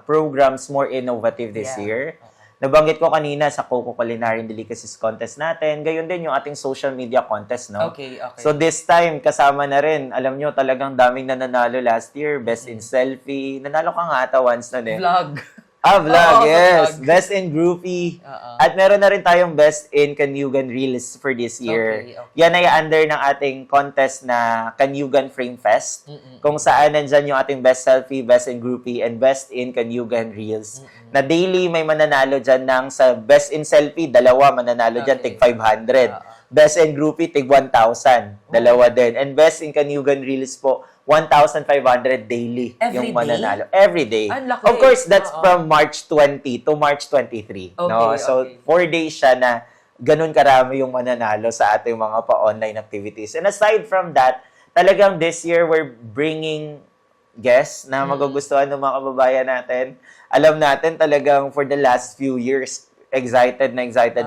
programs more innovative this year. Nabanggit ko kanina sa Coco Culinary Delicacies Contest natin. Gayon din yung ating social media contest, no? Okay. So this time, kasama na rin. Alam nyo, talagang daming nananalo last year. Best in Selfie. Nanalo ka nga ata once na din. Vlog. Vlog, Oo, yes. vlog. Best in Groupie. Oo. At meron na rin tayong Best in Kanyugan Reels for this year. Okay. Yan ay under ng ating contest na Kanyugan Frame Fest. Kung saan nandyan yung ating Best Selfie, Best in Groupie, and Best in Kanyugan Reels. Na daily may mananalo dyan ng sa Best in Selfie, dalawa mananalo dyan, Okay. tig 500. Best in Groupie, tig 1,000. Dalawa din. And Best in Kanyugan Reels po, 1,500 daily Every yung day? mananalo. Every day. Ang laki. Of course, that's Oo. from March 20 to March 23. No? Okay, So, okay. 4 days siya na ganun karami yung mananalo sa ating mga pa-online activities. And aside from that, talagang this year, we're bringing guests na magugustuhan ng mga kababayan natin. Alam natin talagang for the last few years, excited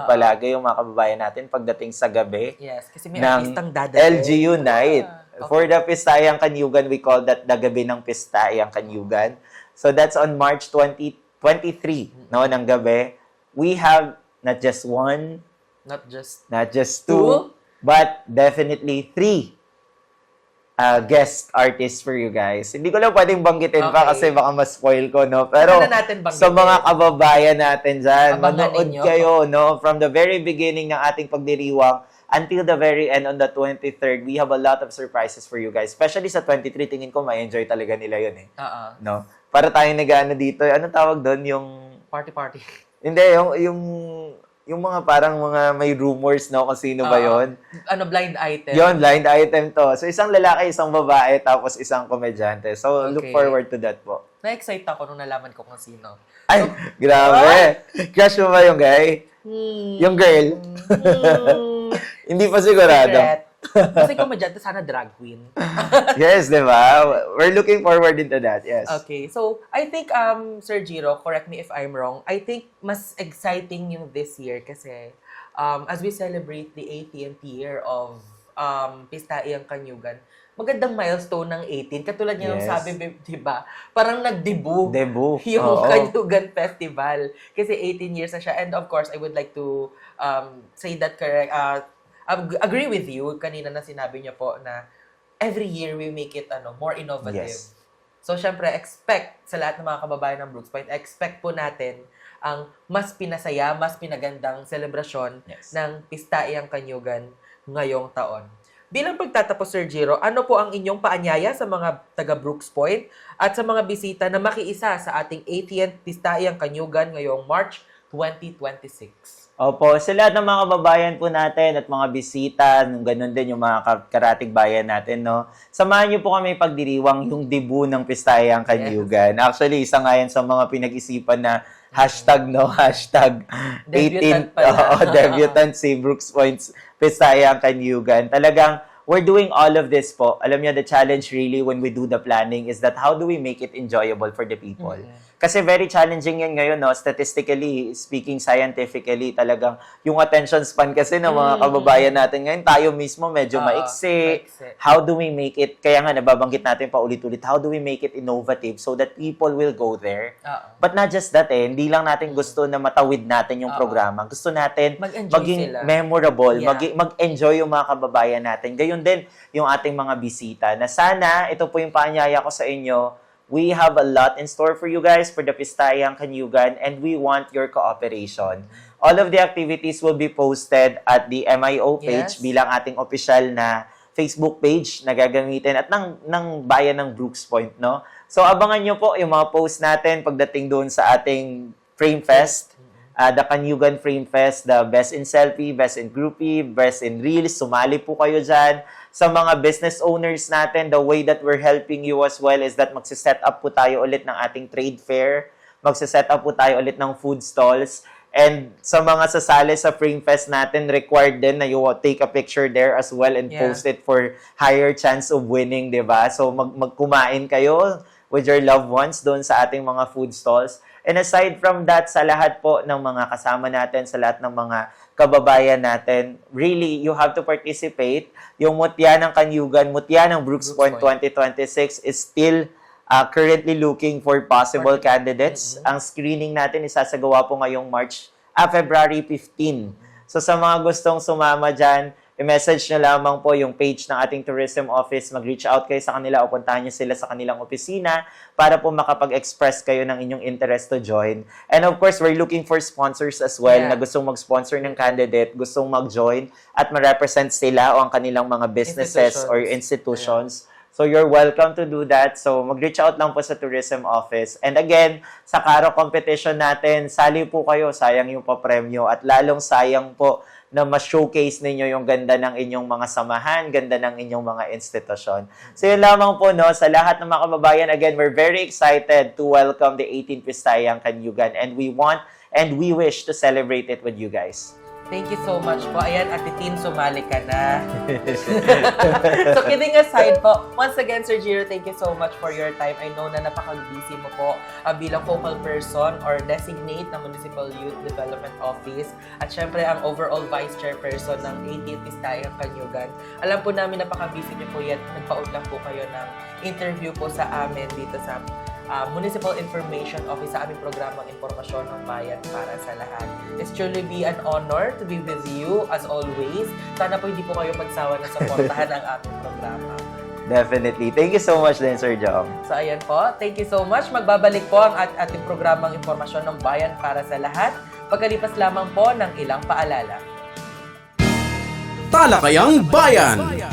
palagi yung mga kababayan natin pagdating sa gabi Yes, kasi may ng artistang dadating. LGU Night. For the Pistayang Kanyugan, we call that the Gabi ng Pistayang Kanyugan. So that's on March 23, no, ng gabi. We have not just one, Not just not just Two? two, but definitely 3 guest artists for you guys. Hindi ko lang pwedeng banggitin pa Okay. kasi baka ma-spoil ko, no? Pero Ano na natin banggitin? sa mga kababayan natin dyan, Abangan manood ninyo. kayo, no? From the very beginning ng ating pagdiriwang until the very end on the 23rd, we have a lot of surprises for you guys. Especially sa 23, tingin ko ma-enjoy talaga nila yun, eh. No? Para tayong nag-ano dito, anong tawag doon? Yung, party. hindi, yung mga parang mga may rumors, no? Kung sino ba yon. Ano, blind item. Yon, blind item to. So, isang lalaki, isang babae, tapos isang komedyante. So, look Okay. forward to that po. Na-excite ako nung nalaman ko kung sino. Ay, grabe. Crush mo ba yung guy? Yung girl? Hindi pa sigurado. Secret. Kasi komedyante, sana drag queen. Yes, di ba? We're looking forward into that, yes. Okay, so I think, Sir Giro, correct me if I'm wrong, I think mas exciting yung this year kasi as we celebrate the 18th year of Pistayang Kanyugan, magandang milestone ng 18. Katulad niya ng Yes. sabi, di ba? Parang nag-debut Debut. yung Oo. Kanyugan Festival. Kasi 18 years na siya. And of course, I would like to say that correct. Agree with you kanina na sinabi niyo po na every year we make it more innovative. Yes. So, syempre, expect sa lahat ng mga kababayan ng Brooks Point, expect po natin ang mas pinasaya, mas pinagandang selebrasyon Yes. ng Pistayang Kanyugan ngayong taon. Bilang pagtatapos, Sir Giro, ano po ang inyong paanyaya sa mga taga Brooks Point at sa mga bisita na makiisa sa ating 80th Pistayang Kanyugan ngayong March 2026? Opo, sa lahat ng mga kababayan po natin at mga bisita, nung ganun din yung mga karatig bayan natin, no? Samahan niyo po kami pagdiriwang yung debut ng Pistayang Kanyugan. Actually, isa nga yan sa mga pinag-isipan na hashtag, no? Hashtag Debutant 18, pala. debutant si Brooks Point's Pistayang Kanyugan. Talagang, we're doing all of this po. Alam niyo, the challenge really when we do the planning is that how do we make it enjoyable for the people? Kasi very challenging yan ngayon, no? Statistically speaking, scientifically, talagang yung attention span kasi ng mga kababayan natin ngayon, tayo mismo medyo maiksi. How do we make it, kaya nga nababanggit natin pa ulit-ulit, how do we make it innovative so that people will go there? But not just that hindi lang natin gusto na matawid natin yung programa. Gusto natin Mag-enjoy maging sila. memorable, Yeah. mag-enjoy yung mga kababayan natin. Gayon din yung ating mga bisita na sana, ito po yung paanyaya ko sa inyo, We have a lot in store for you guys for the Pistayang Kanyugan, and we want your cooperation. All of the activities will be posted at the MIO page Yes. bilang ating official na Facebook page na gagamitin at ng bayan ng Brooks Point, no? So abangan nyo po yung mga post natin pagdating doon sa ating Frame Fest, the Kanyugan Frame Fest, the Best in Selfie, Best in Groupie, Best in Reels. Sumali po kayo dyan. Sa mga business owners natin, the way that we're helping you as well is that magsiset up po tayo ulit ng ating trade fair. Magsiset up po tayo ulit ng food stalls. And sa mga sasali sa Frame Fest natin, required din na you take a picture there as well and post it for higher chance of winning, di ba? So magkumain kayo with your loved ones doon sa ating mga food stalls. And aside from that, sa lahat po ng mga kasama natin, sa lahat ng mga kababayan natin, really, you have to participate. Yung Mutya ng Kanyugan, Mutya ng Brooks Point 2026 is still currently looking for possible candidates. Ang screening natin isasagawa po ngayong February 15. So sa mga gustong sumama dyan, i-message nyo lamang po yung page ng ating tourism office, mag-reach out kayo sa kanila o puntahan nyo sila sa kanilang opisina para po makapag-express kayo ng inyong interest to join. And of course, we're looking for sponsors as well na gustong mag-sponsor ng candidate, gustong mag-join at ma-represent sila o ang kanilang mga businesses or institutions. So you're welcome to do that. So mag-reach out lang po sa tourism office. And again, sa Karo competition natin, sali po kayo, sayang yung papremyo at lalong sayang po na ma-showcase ninyo yung ganda ng inyong mga samahan, ganda ng inyong mga institusyon. So yun lamang po, no, sa lahat ng mga kababayan, again, we're very excited to welcome the 18th Pistayang Kanyugan and we want and we wish to celebrate it with you guys. Thank you so much po. Ayan, Ate Tin, sumali ka na. So, kidding aside po, once again, Sir Giro, thank you so much for your time. I know na napaka-busy mo po bilang focal person or designate ng Municipal Youth Development Office at syempre ang overall Vice Chairperson ng 18th Pistayang Kanyugan. Alam po namin napaka-busy niyo po yan. Nagpaut lang po kayo ng interview po sa amin dito sa Municipal Information Office sa aming programang Impormasyon ng Bayan para sa lahat. It's truly be an honor to be with you as always. Sana po hindi po kayo magsawa na supportahan ang ating programa. Definitely. Thank you so much din, Sir Jom. So ayan po, thank you so much. Magbabalik po ang ating programang Impormasyon ng Bayan para sa lahat. Pagkalipas lamang po ng ilang paalala. Talakayang Bayan.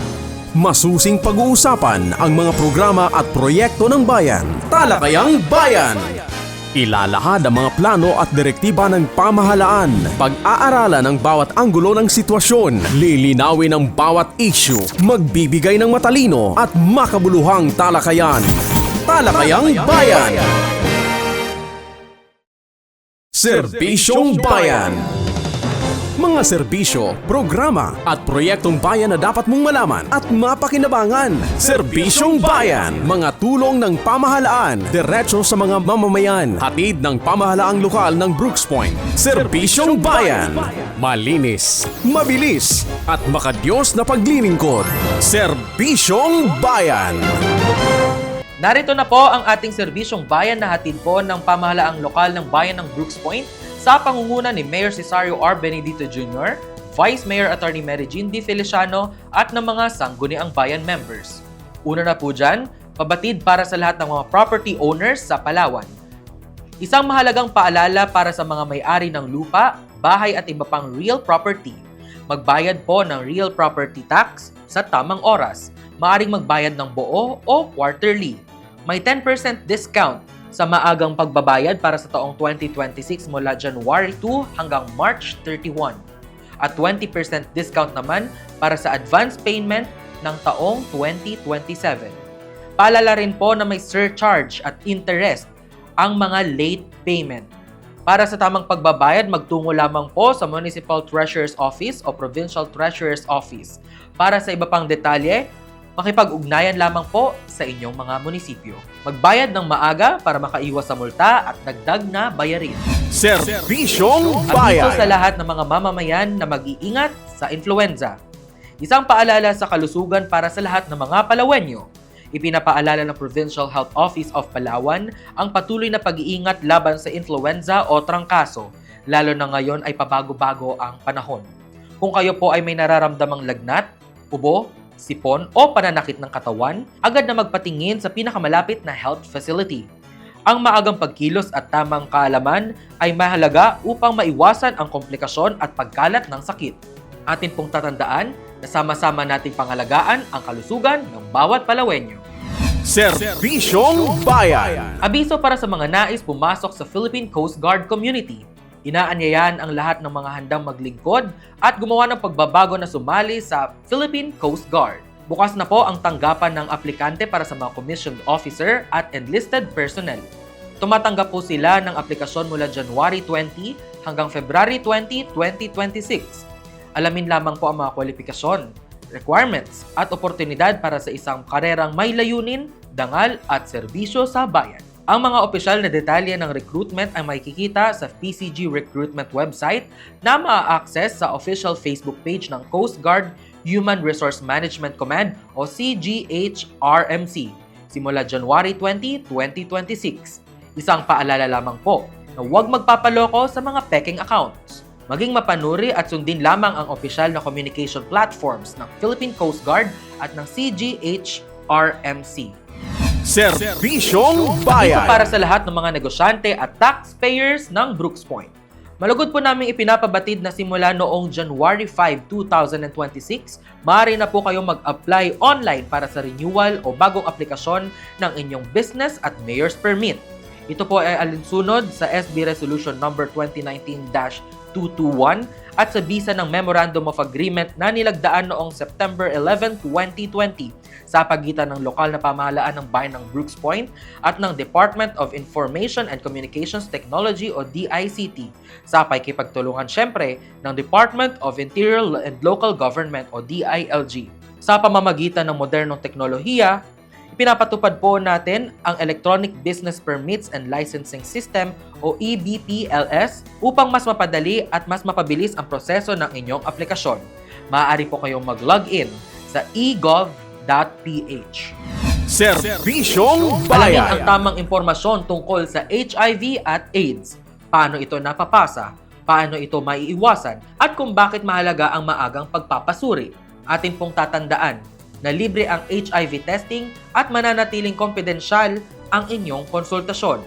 Masusing pag-uusapan ang mga programa at proyekto ng bayan. Talakayang Bayan. Ilalahad ang mga plano at direktiba ng pamahalaan. Pag-aaralan ang bawat anggulo ng sitwasyon. Lilinawin ang bawat issue. Magbibigay ng matalino at makabuluhang talakayan. Talakayang Bayan. Serbisyong Bayan. Mga serbisyo, programa at proyektong bayan na dapat mong malaman at mapakinabangan. Serbisyong Bayan. Mga tulong ng pamahalaan, diretso sa mga mamamayan. Hatid ng pamahalaang lokal ng Brooks Point. Serbisyong Bayan. Malinis, mabilis at makadiyos na paglilingkod. Serbisyong Bayan. Narito na po ang ating serbisyong bayan na hatid po ng pamahalaang lokal ng bayan ng Brooks Point sa pangunguna ni Mayor Cesario R. Benedito Jr., Vice Mayor Attorney Mary Jean D. Feliciano at ng mga sangguniang bayan members. Una na po dyan, pabatid para sa lahat ng mga property owners sa Palawan. Isang mahalagang paalala para sa mga may-ari ng lupa, bahay at iba pang real property. Magbayad po ng real property tax sa tamang oras. Maaring magbayad ng buo o quarterly. May 10% discount sa maagang pagbabayad para sa taong 2026 mula January 2 hanggang March 31. At 20% discount naman para sa advance payment ng taong 2027. Paalala rin po na may surcharge at interest ang mga late payment. Para sa tamang pagbabayad, magtungo lamang po sa Municipal Treasurer's Office o Provincial Treasurer's Office. Para sa iba pang detalye, makipag-ugnayan lamang po sa inyong mga munisipyo. Magbayad ng maaga para makaiwas sa multa at dagdag na bayarin. Serbisyong At dito Bayan. sa lahat ng mga mamamayan na mag-iingat sa influenza. Isang paalala sa kalusugan para sa lahat ng mga Palawenyo. Ipinapaalala ng Provincial Health Office of Palawan ang patuloy na pag-iingat laban sa influenza o trangkaso, lalo na ngayon ay pabago-bago ang panahon. Kung kayo po ay may nararamdamang lagnat, ubo, sipon o pananakit ng katawan, agad na magpatingin sa pinakamalapit na health facility. Ang maagang pagkilos at tamang kaalaman ay mahalaga upang maiwasan ang komplikasyon at pagkalat ng sakit. Atin pong tatandaan na sama-sama nating pangalagaan ang kalusugan ng bawat Palawenyo. Serbisyong Bayan. Abiso para sa mga nais pumasok sa Philippine Coast Guard community. Inaanyayahan ang lahat ng mga handang maglingkod at gumawa ng pagbabago na sumali sa Philippine Coast Guard. Bukas na po ang tanggapan ng aplikante para sa mga commissioned officer at enlisted personnel. Tumatanggap po sila ng aplikasyon mula January 20 hanggang February 20, 2026. Alamin lamang po ang mga kwalifikasyon, requirements at oportunidad para sa isang karerang may layunin, dangal at serbisyo sa bayan. Ang mga opisyal na detalye ng recruitment ay makikita sa PCG Recruitment website na ma-access sa official Facebook page ng Coast Guard Human Resource Management Command o CGHRMC simula January 20, 2026. Isang paalala lamang po na huwag magpapaloko sa mga peking accounts. Maging mapanuri at sundin lamang ang opisyal na communication platforms ng Philippine Coast Guard at ng CGHRMC. Serbisyong Dito Bayan. para sa lahat ng mga negosyante at taxpayers ng Brooks Point. Malugod po namin ipinapabatid na simula noong January 5, 2026, maaari na po kayong mag-apply online para sa renewal o bagong aplikasyon ng inyong business at mayor's permit. Ito po ay alinsunod sa SB Resolution number 2019-221 at sa bisa ng Memorandum of Agreement na nilagdaan noong September 11, 2020 sa pagitan ng lokal na pamahalaan ng bayan ng Brooks Point at ng Department of Information and Communications Technology o DICT sa pakikipagtulungan syempre ng Department of Interior and Local Government o DILG. Sa pamamagitan ng modernong teknolohiya, ipinapatupad po natin ang Electronic Business Permits and Licensing System o EBPLS upang mas mapadali at mas mapabilis ang proseso ng inyong aplikasyon. Maaari po kayong mag-login sa egov.ph. Serbisyong Alamin ang Bayan. tamang impormasyon tungkol sa HIV at AIDS, paano ito napapasa, paano ito maiiwasan, at kung bakit mahalaga ang maagang pagpapasuri. Atin pong tatandaan na libre ang HIV testing at mananatiling kompidensyal ang inyong konsultasyon.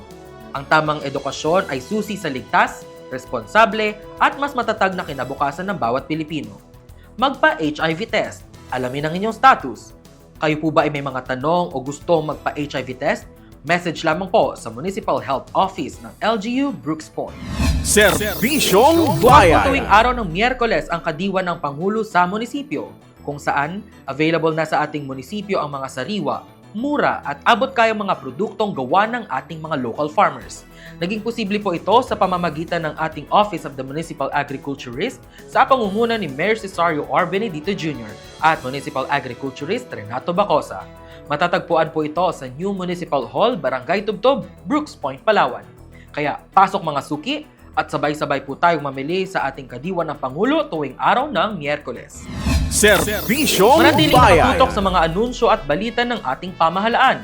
Ang tamang edukasyon ay susi sa ligtas, responsable at mas matatag na kinabukasan ng bawat Pilipino. Magpa-HIV test. Alamin ang inyong status. Kayo po ba ay may mga tanong o gusto magpa-HIV test? Message lamang po sa Municipal Health Office ng LGU Brooks Point. Serbisyong Bukas po tuwing Bayan. araw ng Miyerkules ang kadiwa ng Pangulo sa munisipyo, kung saan available na sa ating munisipyo ang mga sariwa, mura at abot kayang mga produktong gawa ng ating mga local farmers. Naging posible po ito sa pamamagitan ng ating Office of the Municipal Agriculturist sa pangunguna ni Mayor Cesario R. Benedito Jr. at Municipal Agriculturist Renato Bacosa. Matatagpuan po ito sa New Municipal Hall, Barangay Tubtob, Brooks Point, Palawan. Kaya pasok mga suki at sabay-sabay po tayong mamili sa ating kadiwa ng Pangulo tuwing araw ng Miyerkules. Serbisyong Manatiling Bayan. nakatutok sa mga anunsyo at balita ng ating pamahalaan.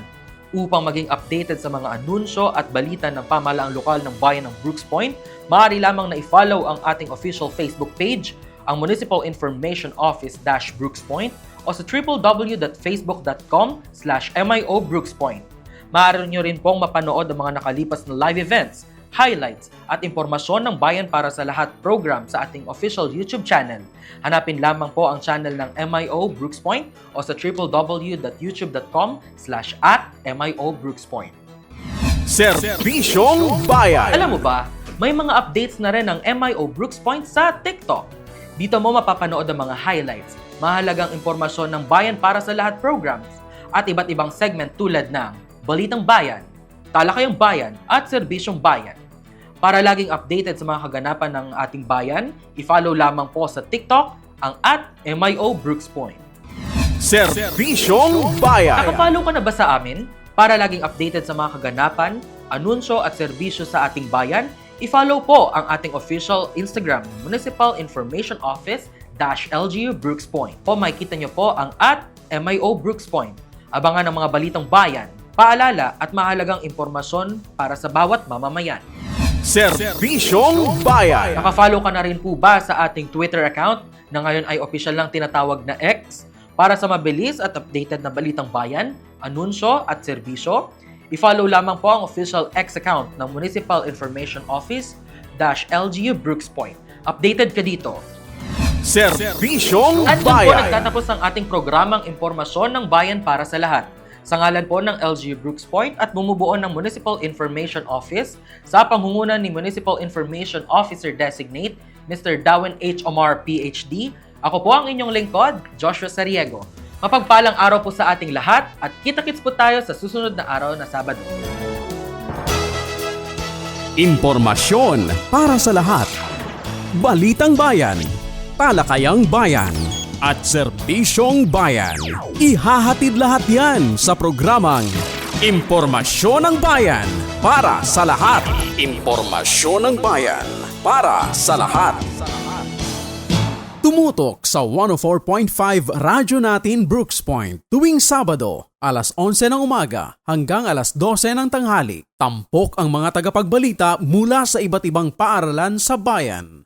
Upang maging updated sa mga anunsyo at balita ng pamahalaang lokal ng bayan ng Brooks Point, maaari lamang na i-follow ang ating official Facebook page, ang Municipal Information Office-Brooks Point o sa www.facebook.com/MIO Brooks Point. Maaari nyo rin pong mapanood ang mga nakalipas na live events, highlights at impormasyon ng Bayan para sa Lahat program sa ating official YouTube channel. Hanapin lamang po ang channel ng MIO Brooks Point o sa www.youtube.com/@MIO Brooks Point. Serbisyong Bayan. Alam mo ba, may mga updates na rin ng MIO Brooks Point sa TikTok. Dito mo mapapanood ang mga highlights, mahalagang impormasyon ng Bayan para sa Lahat programs, at iba't ibang segment tulad ng Balitang Bayan, Talakayang Bayan at Serbisyong Bayan. Para laging updated sa mga kaganapan ng ating bayan, i-follow lamang po sa TikTok ang @MIO Brooks Point. Serbisyong Bayan. Nakafollow ka na ba sa amin? Para laging updated sa mga kaganapan, anunsyo at serbisyo sa ating bayan, i-follow po ang ating official Instagram, Municipal Information Office-LGU Brooks Point. O makikita nyo po ang @MIO Brooks Point. Abangan ang mga balitang bayan, paalala at mahalagang impormasyon para sa bawat mamamayan. Serbisyong Bayan. Nakafollow ka na rin po ba sa ating Twitter account na ngayon ay opisyal lang tinatawag na X? Para sa mabilis at updated na balitang bayan, anunsyo at serbisyo, i-follow lamang po ang official X account ng Municipal Information Office -LGU Brooks Point. Updated ka dito. Serbisyong At dyan po Bayan. nagtatapos ang ating programang Impormasyon ng Bayan para sa lahat. Sa ngalan po ng LGU Brooks Point at bumubuo ng Municipal Information Office sa pangunguna ni Municipal Information Officer Designate Mr. Darwin H. Omar, PhD, ako po ang inyong lingkod, Joshua Sariego. Mapagpalang araw po sa ating lahat at kita-kits po tayo sa susunod na araw na Sabado. Impormasyon para sa lahat. Balitang Bayan, Talakayang Bayan, at Serbisyong Bayan. Ihahatid lahat yan sa programang Impormasyon ng Bayan para sa lahat. Impormasyon ng Bayan para sa lahat. Tumutok sa 104.5 Radyo Natin Brooks Point tuwing Sabado, alas 11 ng umaga hanggang alas 12 ng tanghali. Tampok ang mga tagapagbalita mula sa iba't ibang paaralan sa bayan.